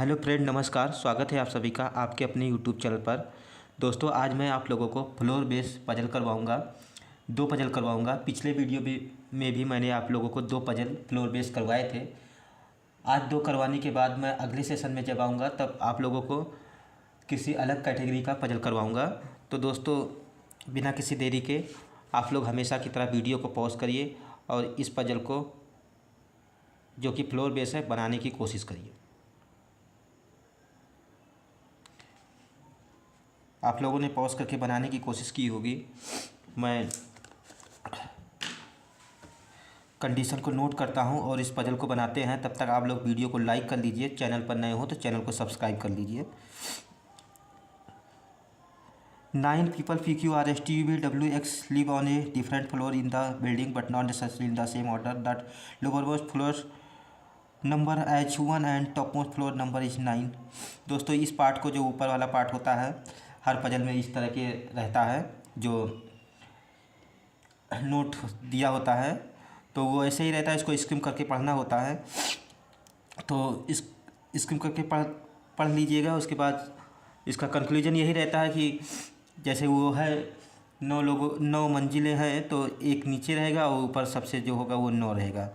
Hello friend, नमस्कार। स्वागत है आप सभी का आपके अपने यूट्यूब चैनल पर। दोस्तों, आज मैं आप लोगों को फ्लोर बेस पजल करवाऊंगा। दो पजल करवाऊंगा। पिछले वीडियो में भी मैंने आप लोगों को दो पजल फ्लोर बेस करवाए थे। आज दो करवाने के बाद मैं अगले सेशन में जब आऊँगा तब आप लोगों को किसी अलग कैटेगरी का पजल करवाऊँगा। तो दोस्तों, बिना किसी देरी के आप लोग हमेशा की तरह वीडियो को पॉज करिए और इस पजल को, जो कि फ्लोर बेस है, बनाने की कोशिश करिए। आप लोगों ने पॉज करके बनाने की कोशिश की होगी। मैं कंडीशन को नोट करता हूं और इस पजल को बनाते हैं। तब तक आप लोग वीडियो को लाइक कर लीजिए। चैनल पर नए हो तो चैनल को सब्सक्राइब कर लीजिए। 9 people PQRSTUVWX live on a different floor in the building but not necessarily in the same order. That lowermost floor number H 1 and topmost floor number is 9। दोस्तों, इस पार्ट को, जो ऊपर वाला पार्ट होता है, हर पजल में इस तरह के रहता है। जो नोट दिया होता है तो वो ऐसे ही रहता है। इसको स्किम करके पढ़ना होता है। तो इस स्किम करके पढ़ लीजिएगा। उसके बाद इसका कंक्लूजन यही रहता है कि जैसे वो है 9 मंजिलें हैं तो एक नीचे रहेगा और ऊपर सबसे जो होगा वो 9 रहेगा।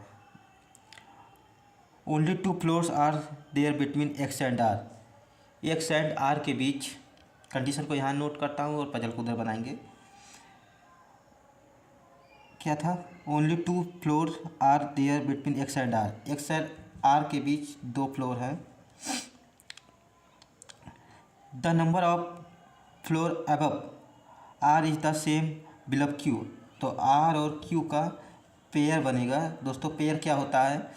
Only 2 floors are there between X and R. X and R के बीच, कंडीशन को यहाँ नोट करता हूँ और पजल को उधर बनाएंगे। क्या था? Only 2 floor are there between X and R. X and R के बीच 2 फ्लोर है। The number of floor above R is the same below Q. तो आर और क्यू का पेयर बनेगा। दोस्तों, पेयर क्या होता है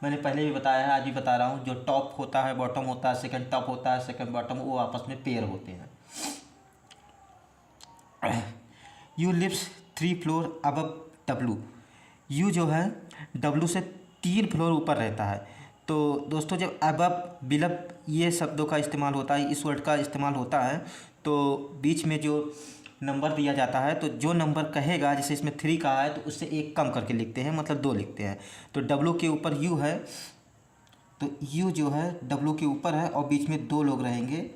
मैंने पहले भी बताया है, आज भी बता रहा हूँ। जो टॉप होता है, बॉटम होता है, सेकंड टॉप होता है, सेकंड बॉटम, वो आपस में पेयर होते हैं। U lives 3 floor above W. U जो है डब्लू से 3 फ्लोर ऊपर रहता है। तो दोस्तों, जब अबव, बिलब ये शब्दों का इस्तेमाल होता है, इस वर्ड का इस्तेमाल होता है, तो बीच में जो नंबर दिया जाता है, तो जो नंबर कहेगा, जैसे इसमें 3 कहा है तो उससे एक कम करके लिखते हैं, मतलब 2 लिखते हैं। तो डब्लू के ऊपर यू है, तो यू जो है डब्लू के ऊपर है और बीच में 2 लोग रहेंगे।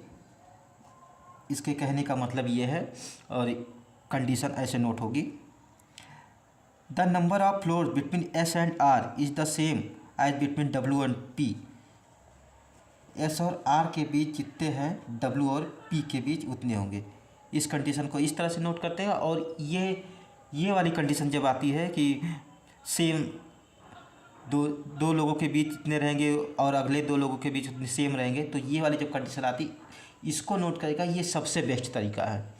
इसके कहने का मतलब ये है और कंडीशन ऐसे नोट होगी। The number of floor between S and R is the same as between W and P. S और आर के बीच जितने हैं, डब्लू और पी के बीच उतने होंगे। इस कंडीशन को इस तरह से नोट करते हैं। और ये वाली कंडीशन जब आती है कि सेम दो लोगों के बीच इतने रहेंगे और अगले 2 लोगों के बीच उतने सेम रहेंगे, तो ये वाली जब कंडीशन आती, इसको नोट करेगा। ये सबसे बेस्ट तरीका है।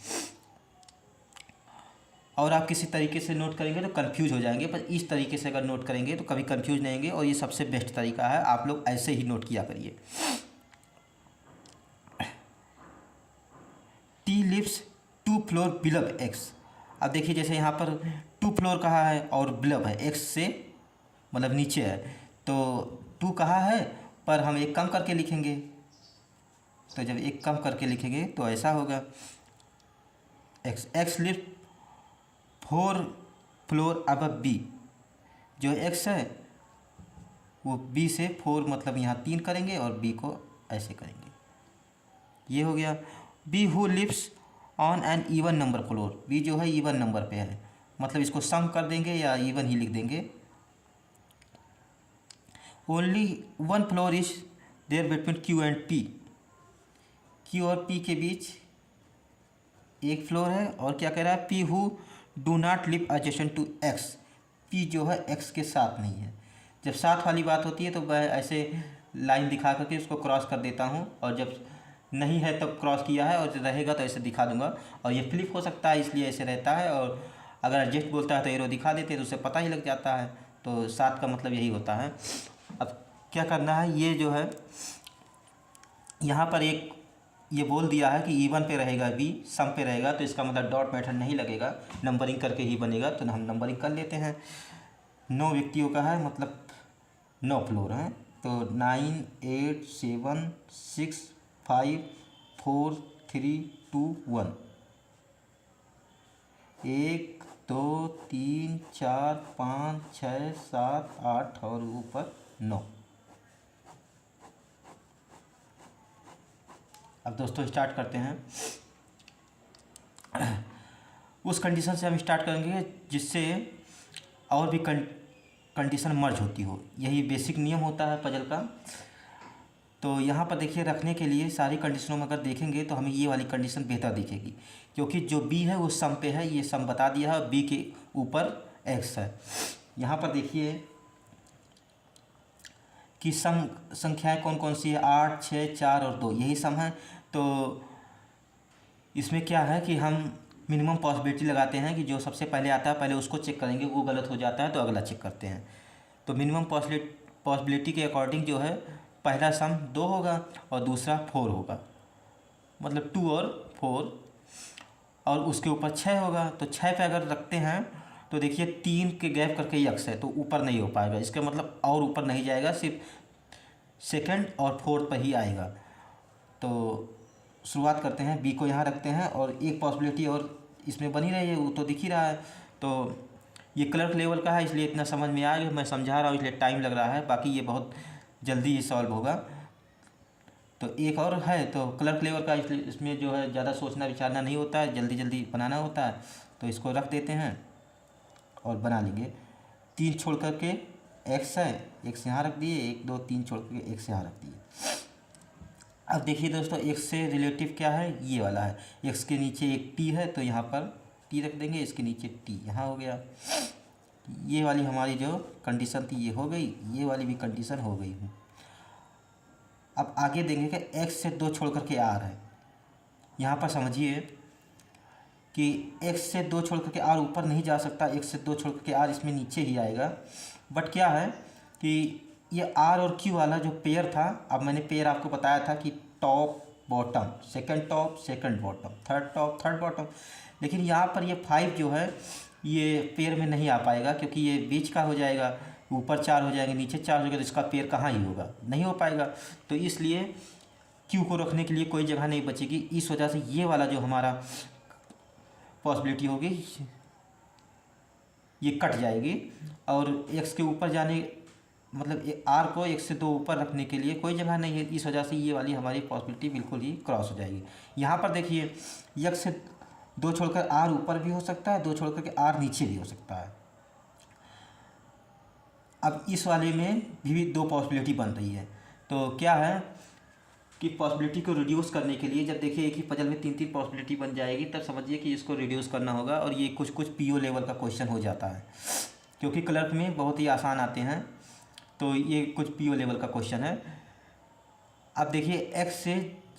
और आप किसी तरीके से नोट करेंगे तो कंफ्यूज हो जाएंगे, पर इस तरीके से अगर नोट करेंगे तो कभी कंफ्यूज नहीं होंगे और ये सबसे बेस्ट तरीका है। आप लोग ऐसे ही नोट किया करिए। T lives 2 floor below X. अब देखिए, जैसे यहाँ पर 2 फ्लोर कहा है और बिलब है, एक्स से मतलब नीचे है, तो 2 कहा है पर हम एक कम करके लिखेंगे। तो जब एक कम करके लिखेंगे तो ऐसा होगा, X live 4 floor above B. जो एक्स है वो बी से 4, मतलब यहाँ 3 करेंगे और बी को ऐसे करेंगे। ये हो गया। B who lives on an even number floor. B जो है इवन नंबर पे है, मतलब इसको सम कर देंगे या इवन ही लिख देंगे। Only 1 floor is there between Q and P. Q और पी के बीच एक फ्लोर है। और क्या कह रहा है? P who do not live adjacent to X. P जो है एक्स के साथ नहीं है। जब साथ वाली बात होती है तो मैं ऐसे लाइन दिखा करके उसको क्रॉस कर देता हूँ, और जब नहीं है तब क्रॉस किया है, और रहेगा तो ऐसे दिखा दूंगा। और ये फ्लिप हो सकता है, इसलिए ऐसे रहता है। और अगर एडजस्ट बोलता है तो एरो दिखा देते हैं तो उसे पता ही लग जाता है। तो साथ का मतलब यही होता है। अब क्या करना है, ये जो है यहाँ पर एक ये बोल दिया है कि इवन पे रहेगा बी, सम पे रहेगा, तो इसका मतलब डॉट मेथड नहीं लगेगा, नंबरिंग करके ही बनेगा। तो हम नंबरिंग कर लेते हैं। 9 व्यक्तियों का है, मतलब 9 फ्लोर हैं। तो 9 8 7 6 5 4 3 2 1। 1 2 3 4 5 6 7 8 और ऊपर 9। अब दोस्तों स्टार्ट करते हैं। उस कंडीशन से हम स्टार्ट करेंगे जिससे और भी कंडीशन मर्ज होती हो। यही बेसिक नियम होता है पजल का। तो यहाँ पर देखिए, रखने के लिए सारी कंडीशनों में अगर देखेंगे तो हमें ये वाली कंडीशन बेहतर दिखेगी, क्योंकि जो बी है वो सम पे है। ये सम बता दिया है, बी के ऊपर एक्स है। यहाँ पर देखिए कि सम संख्याएं कौन कौन सी है, 8, 6, 4 और 2, यही सम है। तो इसमें क्या है कि हम मिनिमम पॉसिबिलिटी लगाते हैं कि जो सबसे पहले आता है पहले उसको चेक करेंगे, वो गलत हो जाता है तो अगला चेक करते हैं। तो मिनिमम पॉसिबिलिटी के अकॉर्डिंग जो है पहला सम 2 होगा और दूसरा 4 होगा, मतलब 2 और 4, और उसके ऊपर 6 होगा। तो 6 पे अगर रखते हैं तो देखिए 3 के गैप करके एक्स है, तो ऊपर नहीं हो पाएगा। इसका मतलब और ऊपर नहीं जाएगा, सिर्फ सेकंड और फोर्थ पर ही आएगा। तो शुरुआत करते हैं, बी को यहाँ रखते हैं और एक पॉसिबिलिटी और इसमें बनी रही है, वो तो दिख ही रहा है। तो ये क्लर्क लेवल का है इसलिए इतना समझ में आ गया, मैं समझा रहा हूँ इसलिए टाइम लग रहा है, बाकी ये बहुत जल्दी ही सॉल्व होगा। तो एक और है तो क्लर्क लेवल का, इसलिए इसमें जो है ज़्यादा सोचना विचारना नहीं होता है, जल्दी जल्दी बनाना होता है। तो इसको रख देते हैं और बना लेंगे। 3 छोड़ करके एक्स है, एक्स यहाँ रख दिए, 1, 2, 3 छोड़ करके एक्स यहाँ रख दिए। अब देखिए दोस्तों, एक्स से रिलेटिव क्या है, ये वाला है। एक्स के नीचे एक टी है तो यहाँ पर टी रख देंगे, इसके नीचे टी यहाँ हो गया। ये वाली हमारी जो कंडीशन थी ये हो गई, ये वाली भी कंडीशन हो गई। अब आगे देंगे कि एक्स से 2 छोड़ करके आर है। यहाँ पर समझिए कि एक्स से 2 छोड़ करके आर ऊपर नहीं जा सकता, एक्स से 2 छोड़ करके आर इसमें नीचे ही आएगा। बट क्या है कि ये आर और क्यू वाला जो पेयर था, अब मैंने पेयर आपको बताया था कि top bottom, second top second bottom, third top third bottom, लेकिन यहाँ पर ये 5 जो है ये पेयर में नहीं आ पाएगा, क्योंकि ये बीच का हो जाएगा, ऊपर 4 हो जाएंगे नीचे 4 हो जाएगा, तो इसका पेयर कहाँ ही होगा, नहीं हो पाएगा। तो इसलिए क्यू को रखने के लिए कोई जगह नहीं बचेगी। इस वजह से ये वाला जो हमारा पॉसिबिलिटी होगी ये कट जाएगी, और एक्स के ऊपर जाने मतलब आर को एक्स से 2 ऊपर रखने के लिए कोई जगह नहीं है। इस वजह से ये वाली हमारी पॉसिबिलिटी बिल्कुल ही क्रॉस हो जाएगी। यहाँ पर देखिए, एक्स से 2 छोड़कर आर ऊपर भी हो सकता है, 2 छोड़कर के आर नीचे भी हो सकता है। अब इस वाले में भी 2 पॉसिबिलिटी बन रही है। तो क्या है कि पॉसिबिलिटी को रिड्यूस करने के लिए, जब देखिए एक ही पजल में 3-3 पॉसिबिलिटी बन जाएगी, तब समझिए कि इसको रिड्यूस करना होगा, और ये कुछ कुछ पीओ लेवल का क्वेश्चन हो जाता है, क्योंकि क्लर्क में बहुत ही आसान आते हैं। तो ये कुछ पीओ लेवल का क्वेश्चन है। अब देखिए एक्स से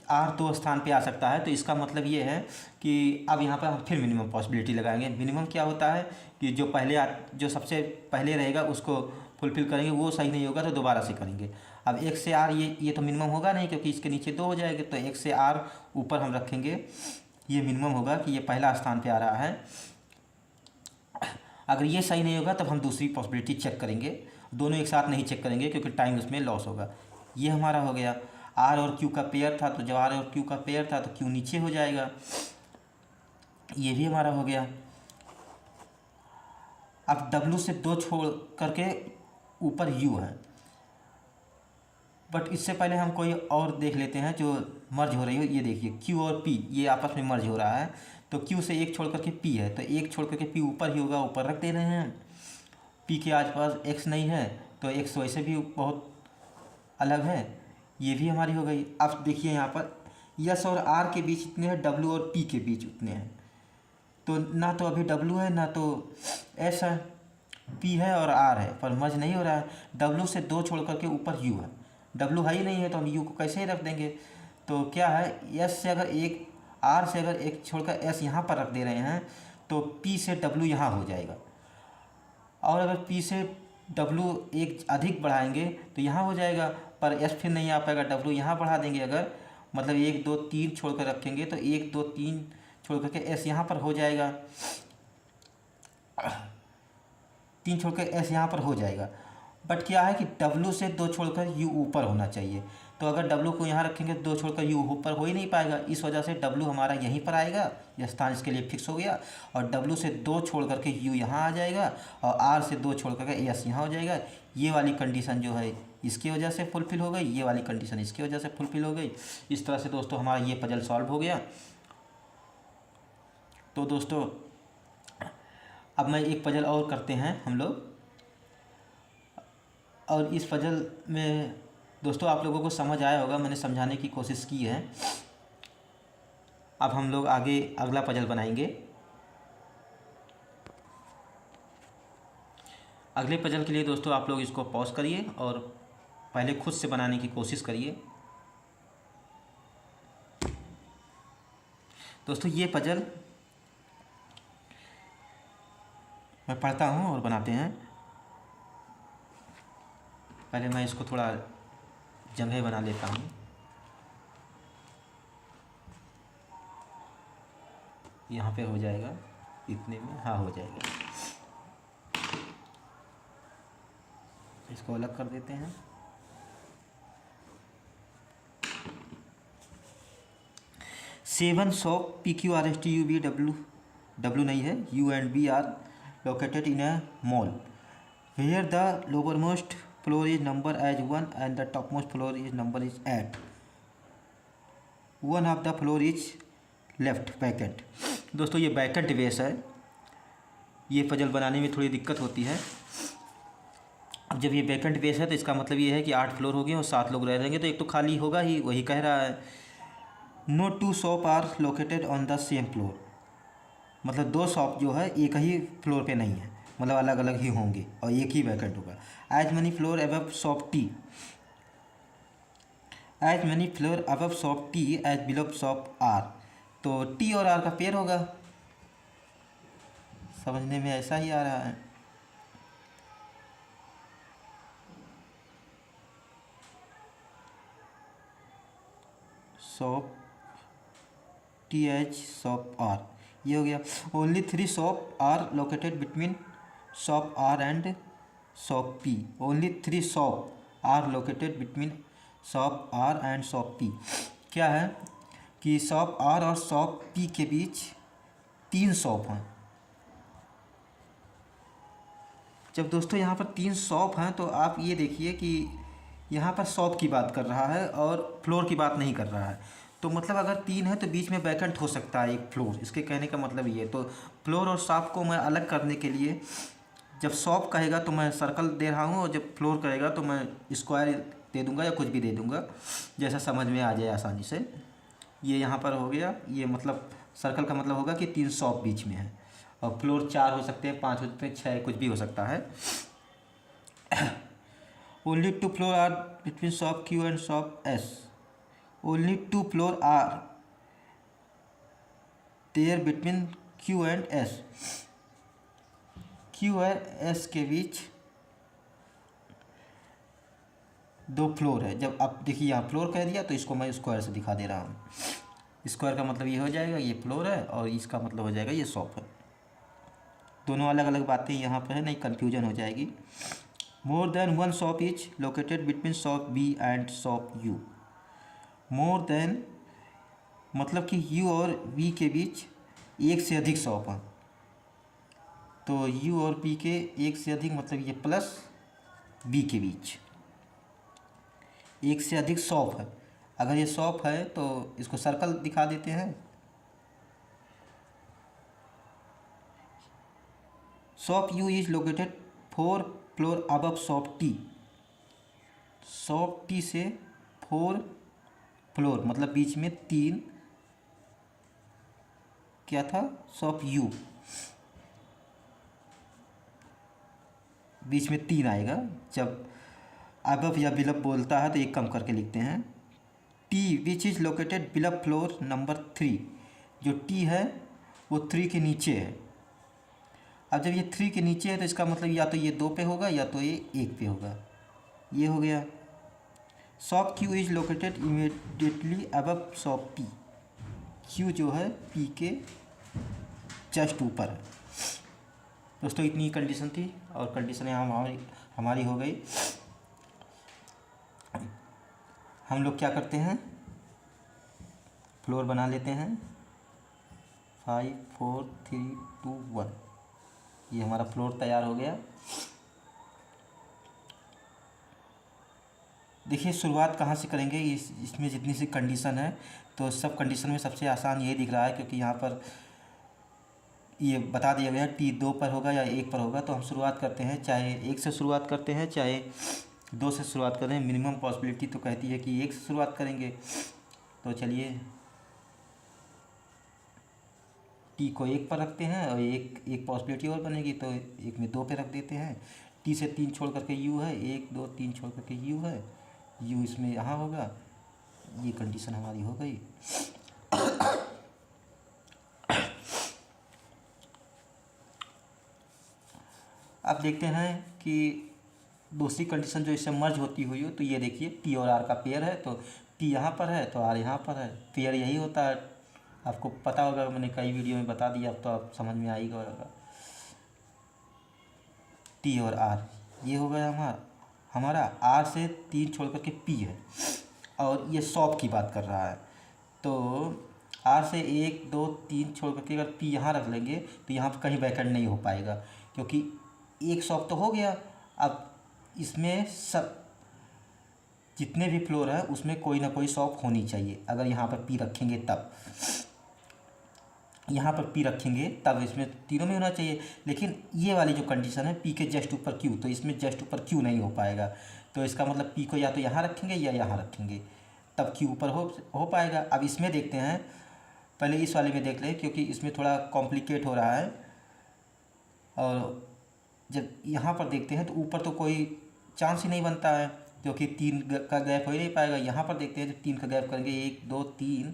आर 2 स्थान पे आ सकता है, तो इसका मतलब ये है कि अब यहाँ पर हम फिर मिनिमम पॉसिबिलिटी लगाएंगे। मिनिमम क्या होता है कि जो सबसे पहले रहेगा उसको फुलफिल करेंगे, वो सही नहीं होगा तो दोबारा से करेंगे। अब एक्स से आर ये तो मिनिमम होगा नहीं, क्योंकि इसके नीचे 2 हो जाएंगे, तो एक्स से आर ऊपर हम रखेंगे, ये मिनिमम होगा कि ये पहला स्थान पे आ रहा है। अगर ये सही नहीं होगा तब हम दूसरी पॉसिबिलिटी चेक करेंगे, दोनों एक साथ नहीं चेक करेंगे क्योंकि टाइम उसमें लॉस होगा। ये हमारा हो गया। आर और क्यू का पेयर था, तो जब आर और क्यू का पेयर था तो क्यू नीचे हो जाएगा, ये भी हमारा हो गया। अब डब्लू से 2 छोड़ करके ऊपर यू है, बट इससे पहले हम कोई और देख लेते हैं जो मर्ज हो रही हो। ये देखिए क्यू और पी ये आपस में मर्ज हो रहा है, तो क्यू से 1 छोड़ करके पी है, तो 1 छोड़ करके पी ऊपर ही होगा, ऊपर रख दे रहे हैं। पी के आसपास एक्स नहीं है तो एक्स वैसे भी बहुत अलग है, ये भी हमारी हो गई। अब देखिए यहाँ पर यस और आर के बीच इतने हैं, डब्लू और पी के बीच उतने हैं, तो ना तो अभी डब्लू है ना तो एस है, पी है और आर है, पर मर्ज नहीं हो रहा है। डब्लू से 2 छोड़ करके ऊपर यू है, डब्लू है ही नहीं है तो हम यू को कैसे ही रख देंगे। तो क्या है, एस से अगर एक आर से अगर एक छोड़कर एस यहाँ पर रख दे रहे हैं तो पी से डब्लू यहाँ हो जाएगा, और अगर पी से डब्लू एक अधिक बढ़ाएंगे तो यहाँ हो जाएगा, पर एस फिर नहीं आ पाएगा, डब्लू यहाँ बढ़ा देंगे। अगर मतलब 1, 2, 3 छोड़ कर रखेंगे तो 1, 2, 3 छोड़ करके एस यहाँ पर हो जाएगा, 3 छोड़ कर एस यहाँ पर हो जाएगा। बट क्या है कि डब्लू से 2 छोड़कर यू ऊपर होना चाहिए, तो अगर डब्लू को यहाँ रखेंगे 2 छोड़कर यू ऊपर हो ही नहीं पाएगा। इस वजह से डब्लू हमारा यहीं पर आएगा, यह स्थान इसके लिए फिक्स हो गया, और डब्लू से 2 छोड़ करके यू यहाँ आ जाएगा, और आर से 2 छोड़ करके एस यहाँ हो जाएगा। ये वाली कंडीशन जो है इसकी वजह से फुलफ़िल हो गई, ये वाली कंडीशन इसकी वजह से फुलफ़िल हो गई। इस तरह से दोस्तों हमारा ये पजल सॉल्व हो गया। तो दोस्तों अब मैं एक पजल और करते हैं हम लोग, और इस पजल में दोस्तों आप लोगों को समझ आया होगा, मैंने समझाने की कोशिश की है। अब हम लोग आगे अगला पजल बनाएंगे। अगले पजल के लिए दोस्तों आप लोग इसको पॉज करिए और पहले खुद से बनाने की कोशिश करिए। दोस्तों ये पजल मैं पढ़ता हूँ और बनाते हैं। पहले मैं इसको थोड़ा जगह बना लेता हूँ। यहाँ पे हो जाएगा, इतने में हाँ हो जाएगा। इसको अलग कर देते हैं। सेवन शॉप PQRSTUVW, डब्ल्यू नहीं है, U and B are located in a mall where the lowermost floor is number as 1 and the topmost floor is number is 8। One of the floor is left vacant. दोस्तों ये vacant base है, ये puzzle बनाने में थोड़ी दिक्कत होती है। अब जब ये वैकेंट बेस है तो इसका मतलब ये है कि 8 फ्लोर हो गए और 7 लोग रह रहेंगे, तो एक तो खाली होगा ही, वही कह रहा है। No two shop are located on the same floor, मतलब 2 शॉप जो है एक ही फ्लोर पे नहीं है, मतलब अलग अलग ही होंगे और एक ही वैकेंट होगा। As many floor above shop T, as many floor above shop T as below shop R, तो टी और आर का पेयर होगा। समझने में ऐसा ही आ रहा है। Shop T H shop R, ये हो गया। Only 3 shop are located between shop R and shop P, only 3 shop are located between shop R and shop P. क्या है कि शॉप आर और शॉप पी के बीच 3 शॉप हैं। जब दोस्तों यहाँ पर 3 शॉप हैं तो आप ये देखिए कि यहाँ पर शॉप की बात कर रहा है और फ्लोर की बात नहीं कर रहा है। तो मतलब अगर 3 है तो बीच में वैकेंट हो सकता है एक फ्लोर, इसके कहने का मतलब ये है। तो फ्लोर और शॉप को मैं अलग करने के लिए जब शॉप कहेगा तो मैं सर्कल दे रहा हूँ, और जब फ्लोर कहेगा तो मैं स्क्वायर दे दूँगा या कुछ भी दे दूँगा, जैसा समझ में आ जाए आसानी से। ये यहाँ पर हो गया, ये मतलब सर्कल का मतलब होगा कि 3 शॉप बीच में है, और फ्लोर 4 हो सकते हैं, 5 हो सकते हैं, 6 कुछ भी हो सकता है। Only 2 floor are between shop Q and shop S, only 2 floor are there between Q and S, Q और S के बीच 2 फ्लोर है। जब आप देखिए यहाँ फ्लोर कह दिया तो इसको मैं स्क्वायर से दिखा दे रहा हूँ। स्क्वायर का मतलब ये हो जाएगा, ये फ्लोर है, और इसका मतलब हो जाएगा ये शॉप है। दोनों अलग अलग बातें यहाँ पर है, नहीं कन्फ्यूजन हो जाएगी। More than 1 shop is located between shop B and shop U। More than मतलब कि U और V के बीच एक से अधिक शॉप हैं। तो U और P के एक से अधिक मतलब ये प्लस B के बीच एक से अधिक शॉप है। अगर ये शॉप है तो इसको सर्कल दिखा देते हैं। Shop U is located 4 floor above shop T, shop T से 4 फ्लोर मतलब बीच में 3 क्या था, शॉप U बीच में 3 आएगा। जब अबव या बिलब बोलता है तो एक कम करके लिखते हैं। T which is located below floor number 3, जो T है वो 3 के नीचे है। अब जब ये 3 के नीचे है तो इसका मतलब या तो ये 2 पे होगा या तो ये 1 पे होगा। ये हो गया। Shop Q is located immediately above shop P, Q जो है P के जस्ट ऊपर है। दोस्तों इतनी कंडीशन थी और कंडीशन यहाँ हमारी हो गई। हम लोग क्या करते हैं, फ्लोर बना लेते हैं। 5 4 3 2 1, ये हमारा फ्लोर तैयार हो गया। देखिए शुरुआत कहाँ से करेंगे, इसमें जितनी सी कंडीशन है तो सब कंडीशन में सबसे आसान यही दिख रहा है, क्योंकि यहाँ पर ये बता दिया गया है टी 2 पर होगा या 1 पर होगा। तो हम शुरुआत करते हैं, चाहे 1 से शुरुआत करते हैं चाहे 2 से शुरुआत करें। मिनिमम पॉसिबिलिटी तो कहती है कि 1 से शुरुआत करेंगे। तो चलिए टी को 1 पर रखते हैं और एक पॉसिबिलिटी और बनेगी, तो 1 में 2 पे रख देते हैं। टी से 3 छोड़ करके यू है, 1 2 3 छोड़ करके यू है, यू इसमें यहाँ होगा। ये कंडीशन हमारी हो गई। अब देखते हैं कि दूसरी कंडीशन जो इससे मर्ज होती हुई हो। तो ये देखिए टी और आर का पेयर है, तो टी यहाँ पर है तो आर यहाँ पर है। पेयर यही होता है, आपको पता होगा, मैंने कई वीडियो में बता दिया, अब तो आप समझ में आएगा होगा। टी और आर ये हो गया हमारा आर से 3 छोड़ करके पी है, और ये सॉप की बात कर रहा है। तो आर से 1 2 3 छोड़ करके अगर पी यहाँ रख लेंगे तो यहाँ पर कहीं वैकेंट नहीं हो पाएगा, क्योंकि एक सॉप तो हो गया। अब इसमें सब जितने भी फ्लोर है उसमें कोई ना कोई शॉप होनी चाहिए। अगर यहाँ पर पी रखेंगे तब, यहाँ पर पी रखेंगे तब इसमें तीनों में होना चाहिए। लेकिन ये वाली जो कंडीशन है पी के जस्ट ऊपर क्यू, तो इसमें जस्ट ऊपर क्यू नहीं हो पाएगा। तो इसका मतलब पी को या तो यहाँ रखेंगे या यहाँ रखेंगे, तब क्यू ऊपर हो पाएगा। अब इसमें देखते हैं, पहले इस वाले में देख लें क्योंकि इसमें थोड़ा कॉम्प्लिकेट हो रहा है। और जब यहाँ पर देखते हैं तो ऊपर तो कोई चांस ही नहीं बनता है, क्योंकि 3 का गैप हो ही नहीं पाएगा। यहाँ पर देखते हैं जब 3 का गैप करेंगे 1 2 3,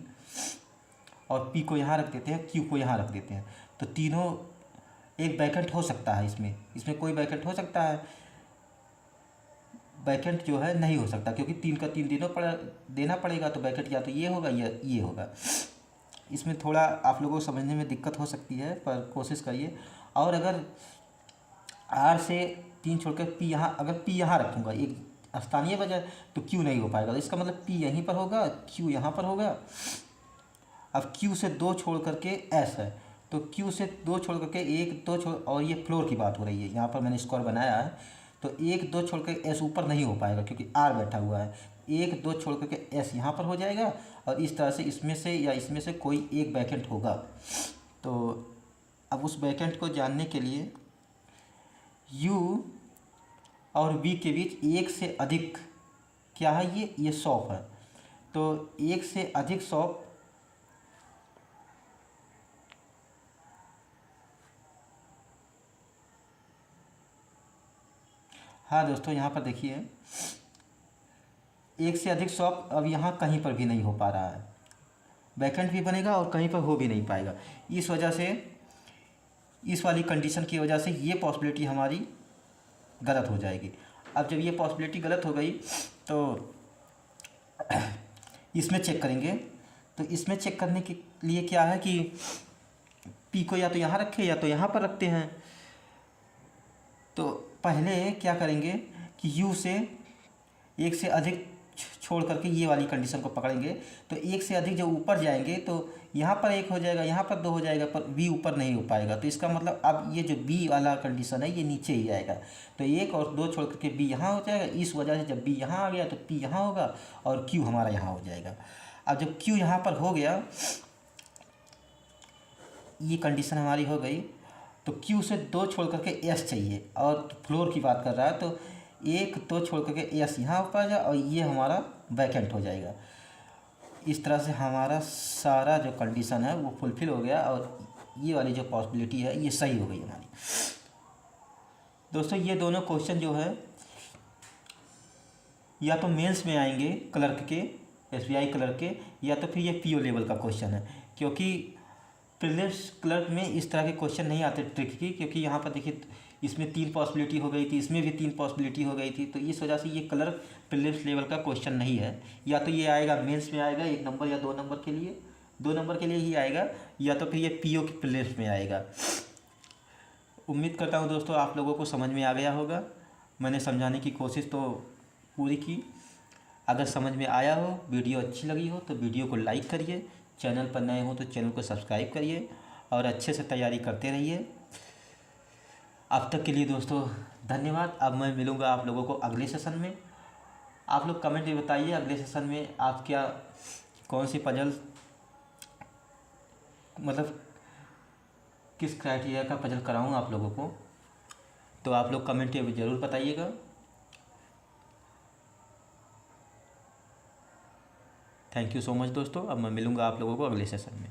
और पी को यहाँ रख देते हैं, क्यू को यहाँ रख देते हैं, तो तीनों एक वैकेंट हो सकता है। इसमें कोई वैकेंट हो सकता है, वैकेंट जो है नहीं हो सकता, क्योंकि 3 का 3 देना पड़ेगा। तो वैकेंट या तो ये होगा या ये होगा। इसमें थोड़ा आप लोगों को समझने में दिक्कत हो सकती है, पर कोशिश करिए। और अगर आर से 3 छोड़कर पी यहाँ, अगर पी यहाँ रखूँगा एक स्थानीय वजह, तो क्यू नहीं हो पाएगा। तो इसका मतलब पी यहीं पर होगा, क्यू यहाँ पर होगा। अब क्यू से 2 छोड़ करके एस है, तो क्यू से 2 छोड़ करके 1 2 छोड़, और ये फ्लोर की बात हो रही है, यहाँ पर मैंने स्कोर बनाया है। तो 1 2 छोड़ कर एस ऊपर नहीं हो पाएगा, क्योंकि आर बैठा हुआ है। 1 2 छोड़ करके एस यहाँ पर हो जाएगा, और इस तरह से इसमें से या इसमें से कोई एक वैकेंट होगा। तो अब उस वैकेंट को जानने के लिए यू और वी के बीच एक से अधिक क्या है, ये शॉप है। तो एक से अधिक शॉप, हाँ दोस्तों यहाँ पर देखिए एक से अधिक शॉप अब यहाँ कहीं पर भी नहीं हो पा रहा है, वैकेंट भी बनेगा और कहीं पर हो भी नहीं पाएगा। इस वजह से, इस वाली कंडीशन की वजह से ये पॉसिबिलिटी हमारी गलत हो जाएगी। अब जब ये पॉसिबिलिटी गलत हो गई तो इसमें चेक करेंगे। तो इसमें चेक करने के लिए क्या है कि पी को या तो यहाँ रखें या तो यहाँ पर रखते हैं। तो पहले क्या करेंगे कि यू से एक से अधिक छोड़ करके ये वाली कंडीशन को पकड़ेंगे। तो एक से अधिक जब ऊपर जाएंगे तो यहाँ पर 1 हो जाएगा, यहाँ पर 2 हो जाएगा, पर बी ऊपर नहीं हो पाएगा। तो इसका मतलब अब ये जो बी वाला कंडीशन है ये नीचे ही आएगा। तो 1 और 2 छोड़ करके बी यहाँ हो जाएगा। इस वजह से जब बी यहाँ आ गया तो पी यहाँ होगा और क्यू हमारा यहाँ हो जाएगा। अब जब क्यू यहाँ पर हो गया, ये कंडीशन हमारी हो गई, तो क्यू से 2 छोड़ करके एस चाहिए, और फ्लोर की बात कर रहा है। तो 1 2 छोड़ करके एस यहाँ ऊपर जाए और ये हमारा वैकेंट हो जाएगा। इस तरह से हमारा सारा जो कंडीशन है वो फुलफिल हो गया, और ये वाली जो पॉसिबिलिटी है ये सही हो गई हमारी। दोस्तों ये दोनों क्वेश्चन जो है या तो मेंस में आएंगे क्लर्क के, एसबीआई क्लर्क के, या तो फिर ये पीओ लेवल का क्वेश्चन है। क्योंकि प्रीलिम्स क्लर्क में इस तरह के क्वेश्चन नहीं आते ट्रिक की, क्योंकि यहाँ पर देखिए इसमें 3 पॉसिबिलिटी हो गई थी, इसमें भी 3 पॉसिबिलिटी हो गई थी। तो इस वजह से ये क्लर्क प्रीलिम्स लेवल का क्वेश्चन नहीं है। या तो ये आएगा मेंस में आएगा 1 नंबर या 2 नंबर के लिए, 2 नंबर के लिए ही आएगा, या तो फिर ये पीओ के प्रीलिम्स में आएगा। उम्मीद करता हूँ दोस्तों आप लोगों को समझ में आ गया होगा। मैंने समझाने की कोशिश तो पूरी की। अगर समझ में आया हो, वीडियो अच्छी लगी हो, तो वीडियो को लाइक करिए। चैनल पर नए हो तो चैनल को सब्सक्राइब करिए और अच्छे से तैयारी करते रहिए। अब तक के लिए दोस्तों धन्यवाद। अब मैं मिलूँगा आप लोगों को अगले सेशन में। आप लोग कमेंट में बताइए अगले सेशन में आप क्या कौन सी पजल, मतलब किस क्राइटेरिया का पजल कराऊँ आप लोगों को, तो आप लोग कमेंट में ज़रूर बताइएगा। थैंक यू सो मच दोस्तों। अब मैं मिलूँगा आप लोगों को अगले सेशन में।